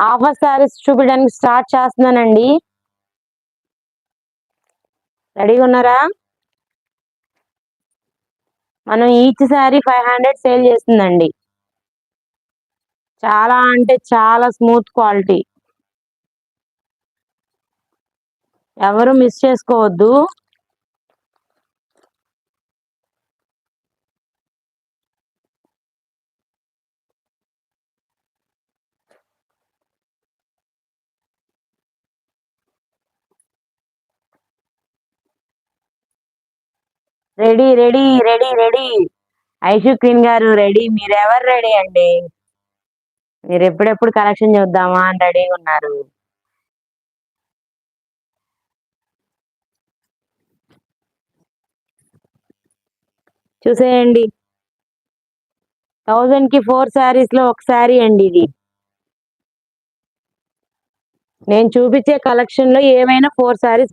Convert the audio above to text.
Offer saris చూపించడానికి start చేస్తున్నానండి. రెడీగా ఉన్నారా? మనం ఈచ్ శారీ 500 సేల్ చేస్తుందండి. చాలా అంటే చాలా స్మూత్ క్వాలిటీ, ఎవరు మిస్ చేసుకోవద్దు. Ready ready ready ready Aishu queen గారు రెడీ. మీరెవరు రెడీ అండి? మీరు ఎప్పుడెప్పుడు కలెక్షన్ చూద్దామా అని రెడీగా ఉన్నారు. చూసేయండి, 1000 కి 4 శారీస్ లో ఒక శారీ అండి ఇది. నేను చూపించే కలెక్షన్ లో ఏమైనా 4 శారీస్